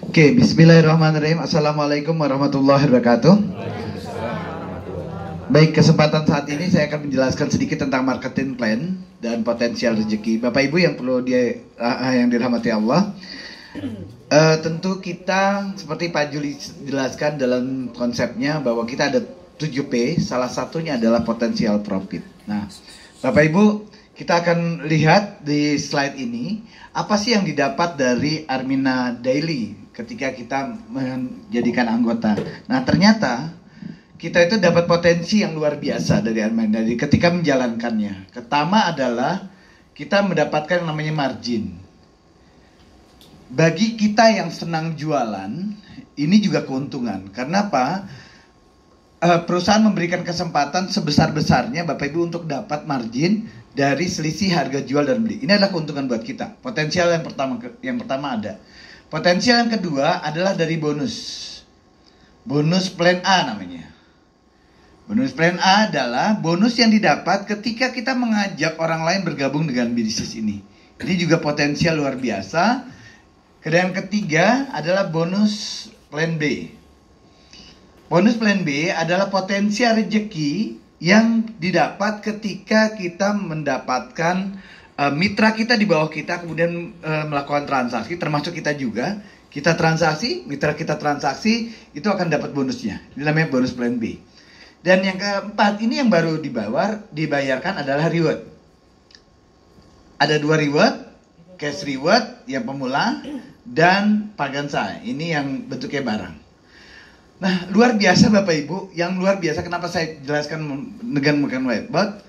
Oke, bismillahirrahmanirrahim. Assalamualaikum warahmatullahi wabarakatuh. Baik, kesempatan saat ini saya akan menjelaskan sedikit tentang marketing plan dan potensial rezeki. Bapak Ibu yang yang dirahmati Allah. Tentu kita seperti Pak Juli jelaskan dalam konsepnya bahwa kita ada 7P, salah satunya adalah potensial profit. Nah, Bapak Ibu, kita akan lihat di slide ini apa sih yang didapat dari Armina Daily ketika kita menjadikan anggota. Nah, ternyata kita itu dapat potensi yang luar biasa dari Armina Daily ketika menjalankannya. Pertama adalah kita mendapatkan yang namanya margin. Bagi kita yang senang jualan, ini juga keuntungan. Karena apa? Perusahaan memberikan kesempatan sebesar-besarnya Bapak Ibu untuk dapat margin dari selisih harga jual dan beli. Ini adalah keuntungan buat kita. Potensial yang pertama ada. Potensial yang kedua adalah dari bonus. Bonus plan A namanya. Bonus plan A adalah bonus yang didapat ketika kita mengajak orang lain bergabung dengan bisnis ini. Ini juga potensial luar biasa. Dan yang ketiga adalah bonus plan B. Bonus plan B adalah potensial rezeki yang didapat ketika kita mendapatkan mitra kita di bawah kita kemudian melakukan transaksi, termasuk kita juga. Kita transaksi, mitra kita transaksi, itu akan dapat bonusnya. Ini namanya bonus plan B. Dan yang keempat, ini yang baru dibayarkan adalah reward. Ada 2 reward, cash reward yang pemula dan pagansa. Ini yang bentuknya barang. Nah, luar biasa Bapak Ibu. Yang luar biasa kenapa saya jelaskan dengan whiteboard.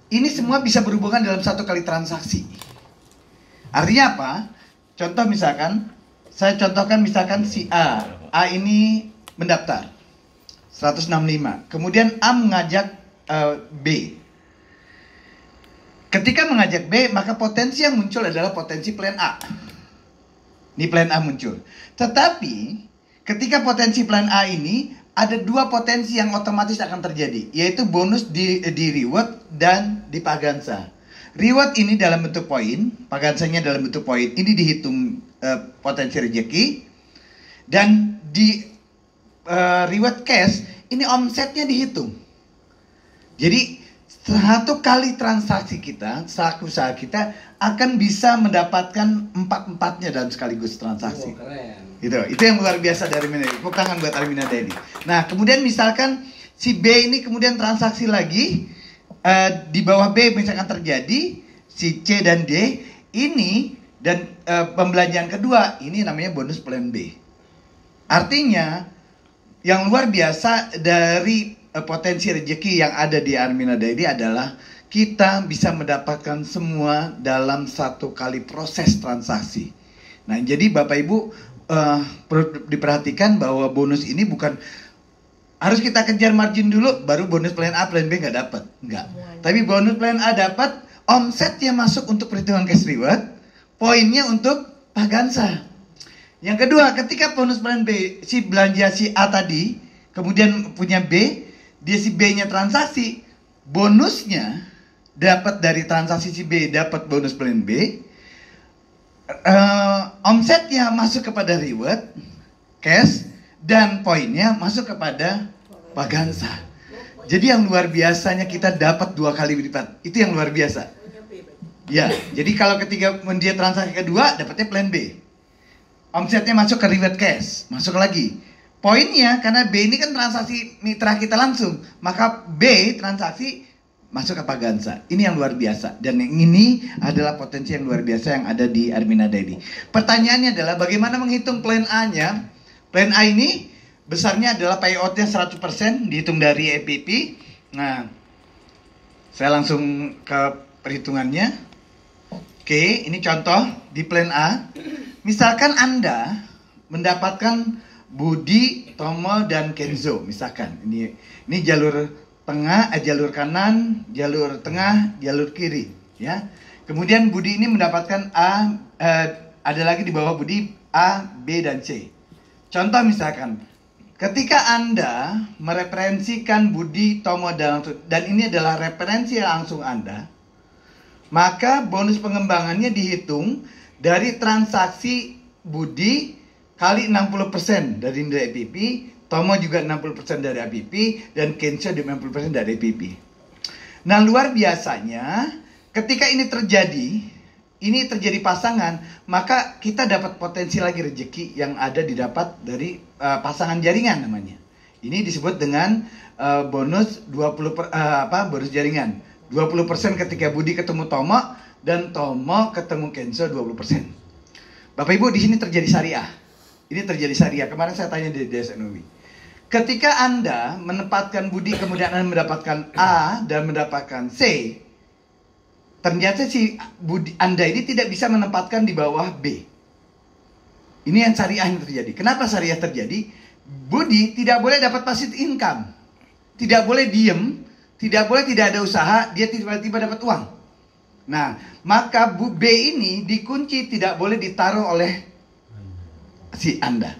Ini semua bisa berhubungan dalam satu kali transaksi. Artinya apa? Contoh misalkan, saya contohkan misalkan si A. A ini mendaftar 165. Kemudian A mengajak B. Ketika mengajak B, maka potensi yang muncul adalah potensi plan A. Ini plan A muncul. Tetapi ketika potensi plan A ini ada 2 potensi yang otomatis akan terjadi, yaitu bonus di reward dan di pagansa. Reward ini dalam bentuk poin, pagansanya dalam bentuk poin. Ini dihitung potensi rezeki. Dan di reward cash ini omsetnya dihitung. Jadi satu kali transaksi kita, usaha kita akan bisa mendapatkan 4-4-nya dalam sekaligus transaksi. Oh, keren. Itu yang luar biasa dari Armina Daily. Tepuk tangan buat Armina Daily. Nah, kemudian misalkan si B ini kemudian transaksi lagi di bawah B misalkan terjadi si C dan D ini dan pembelanjaan kedua ini namanya bonus plan B. Artinya yang luar biasa dari potensi rezeki yang ada di Armina Daily adalah kita bisa mendapatkan semua dalam satu kali proses transaksi. Nah, jadi Bapak Ibu perlu diperhatikan bahwa bonus ini bukan harus kita kejar margin dulu baru bonus plan A, plan B nggak dapat, enggak. Tapi bonus plan A dapat, omsetnya masuk untuk perhitungan cash reward, poinnya untuk pagansa. Yang kedua, ketika bonus plan B si belanja si A tadi, kemudian punya B, dia si B-nya transaksi, bonusnya dapat dari transaksi si B dapat bonus plan B. Omsetnya masuk kepada reward, cash, dan poinnya masuk kepada pagansa. Jadi yang luar biasanya kita dapat 2 kali lipat. Itu yang luar biasa. Ya, jadi kalau ketika dia transaksi kedua dapatnya plan B. Omsetnya masuk ke reward cash, masuk lagi. Poinnya karena B ini kan transaksi mitra kita langsung, maka B transaksi masuk ke pagansa. Ini yang luar biasa. Dan yang ini adalah potensi yang luar biasa yang ada di Armina Daily. Pertanyaannya adalah bagaimana menghitung plan A-nya? Plan A ini besarnya adalah payout-nya 100% dihitung dari EPP. Nah, saya langsung ke perhitungannya. Oke, ini contoh di plan A. Misalkan Anda mendapatkan Budi, Tomo, dan Kenzo. Misalkan ini jalur tengah, jalur kanan, jalur tengah, jalur kiri, ya. Kemudian Budi ini mendapatkan ada lagi di bawah Budi A, B, dan C. Contoh misalkan, ketika Anda mereferensikan Budi, Tomo, dan ini adalah referensi langsung Anda, maka bonus pengembangannya dihitung dari transaksi Budi kali 60% dari nilai APP, Tomo juga 60% dari APP, dan Kensho 50% dari APP. Nah, luar biasanya ketika ini terjadi pasangan, maka kita dapat potensi lagi rezeki yang ada didapat dari pasangan jaringan namanya. Ini disebut dengan bonus 20 bonus jaringan. 20% ketika Budi ketemu Tomo dan Tomo ketemu Kensho 20%. Bapak Ibu, di sini terjadi syariah. Ini terjadi syariah. Kemarin saya tanya di DSNUI. Ketika Anda menempatkan Budi kemudian Anda mendapatkan A dan mendapatkan C, ternyata si Budi Anda ini tidak bisa menempatkan di bawah B. Ini yang syariah yang terjadi. Kenapa syariah terjadi? Budi tidak boleh dapat passive income. Tidak boleh diem, tidak boleh tidak ada usaha, dia tiba-tiba dapat uang. Nah, maka B ini dikunci, tidak boleh ditaruh oleh si Anda.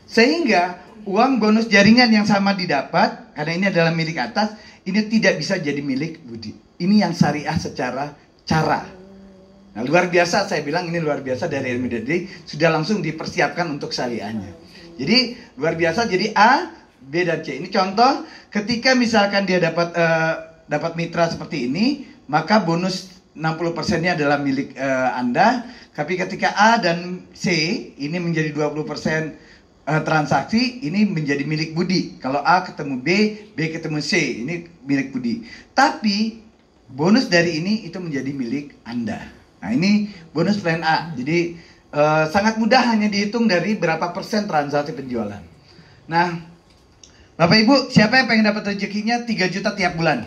Sehingga uang bonus jaringan yang sama didapat, karena ini adalah milik atas, ini tidak bisa jadi milik Budi. Ini yang syariah secara cara. Nah, luar biasa, saya bilang ini luar biasa dari ilmu jadi sudah langsung dipersiapkan untuk syariahnya. Jadi luar biasa. Jadi A, B dan C ini contoh ketika misalkan dia dapat mitra seperti ini, maka bonus 60%-nya adalah milik Anda. Tapi ketika A dan C ini menjadi 20% transaksi, ini menjadi milik Budi. Kalau A ketemu B, B ketemu C, ini milik Budi. Tapi bonus dari ini itu menjadi milik Anda. Nah, ini bonus plan A. Jadi sangat mudah, hanya dihitung dari berapa persen transaksi penjualan. Nah, Bapak Ibu, siapa yang pengen dapat rezekinya 3 juta tiap bulan?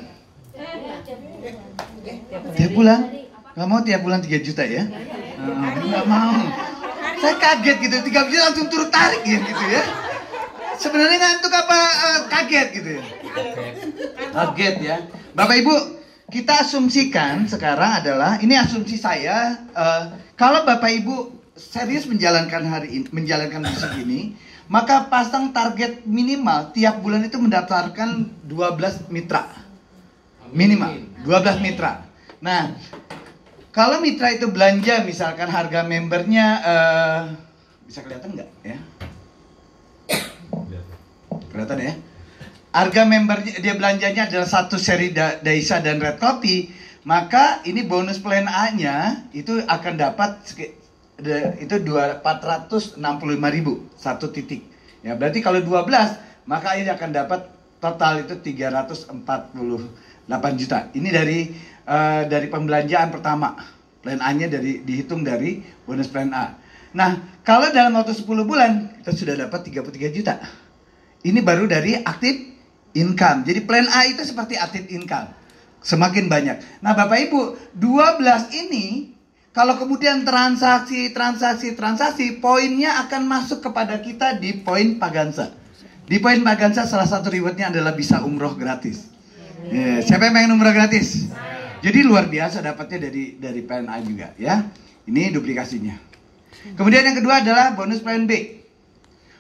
Tiap bulan? Gak mau tiap bulan 3 juta ya? Gak mau. Saya kaget gitu, 3 juta langsung turut tarik ya gitu ya. Sebenarnya ngantuk apa kaget gitu ya? Kaget ya. Bapak Ibu, kita asumsikan sekarang adalah, ini asumsi saya, kalau Bapak Ibu serius menjalankan bisnis ini, maka pasang target minimal tiap bulan itu mendaftarkan 12 mitra. Minimal 12 mitra. Nah, kalau mitra itu belanja misalkan harga membernya bisa kelihatan nggak ya? Kelihatan ya? Harga membernya dia belanjanya adalah 1 seri Daisa dan Red Coffee, maka ini bonus plan A-nya itu akan dapat itu 465.000 satu titik. Ya, berarti kalau 12 maka ini akan dapat total itu 348 juta. Ini dari pembelanjaan pertama. Plan A-nya dihitung dari bonus plan A. Nah, kalau dalam waktu 10 bulan kita sudah dapat 33 juta. Ini baru dari active income. Jadi plan A itu seperti active income. Semakin banyak. Nah, Bapak Ibu, 12 ini kalau kemudian transaksi, poinnya akan masuk kepada kita di poin Pagansa. Di poin Pagansa salah satu rewardnya adalah bisa umroh gratis. Siapa yang pengen umroh gratis? Jadi luar biasa dapatnya dari plan A juga ya. Ini duplikasinya. Kemudian yang kedua adalah bonus plan B.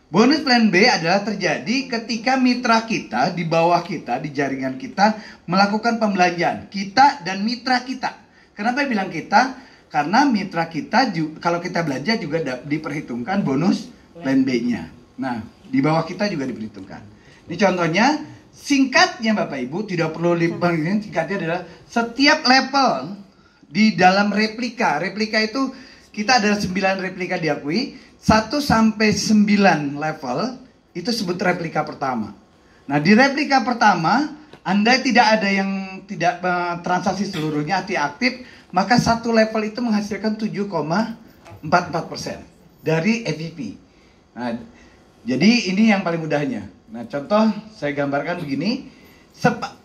Bonus plan B adalah terjadi ketika mitra kita di bawah kita, di jaringan kita melakukan pembelanjaan. Kita dan mitra kita. Kenapa bilang kita? Karena mitra kita kalau kita belanja juga diperhitungkan bonus plan B-nya. Nah, di bawah kita juga diperhitungkan. Ini contohnya, singkatnya Bapak Ibu, tidak perlu singkatnya adalah setiap level di dalam replika. Replika itu kita ada 9 replika diakui, 1 sampai 9 level itu sebut replika pertama. Nah, di replika pertama, Anda tidak ada yang tidak transaksi seluruhnya aktif, maka satu level itu menghasilkan 7,44% dari EVP. Nah, jadi ini yang paling mudahnya. Nah, contoh saya gambarkan begini.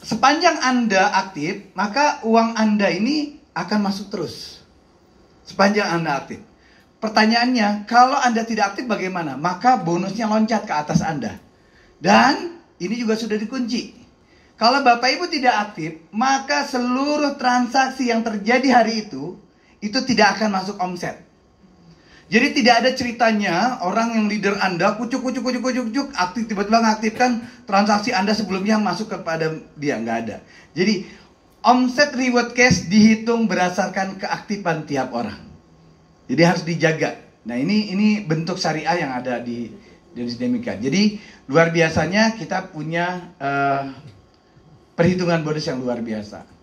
Sepanjang Anda aktif, maka uang Anda ini akan masuk terus. Sepanjang Anda aktif. Pertanyaannya, kalau Anda tidak aktif bagaimana? Maka bonusnya loncat ke atas Anda. Dan ini juga sudah dikunci. Kalau Bapak Ibu tidak aktif, maka seluruh transaksi yang terjadi hari itu tidak akan masuk omset. Jadi tidak ada ceritanya orang yang leader Anda kucuk aktif tiba-tiba mengaktifkan transaksi Anda sebelumnya yang masuk kepada dia, nggak ada. Jadi omset reward cash dihitung berdasarkan keaktifan tiap orang. Jadi harus dijaga Nah ini bentuk syariah yang ada di demikian. Jadi luar biasanya kita punya perhitungan bonus yang luar biasa.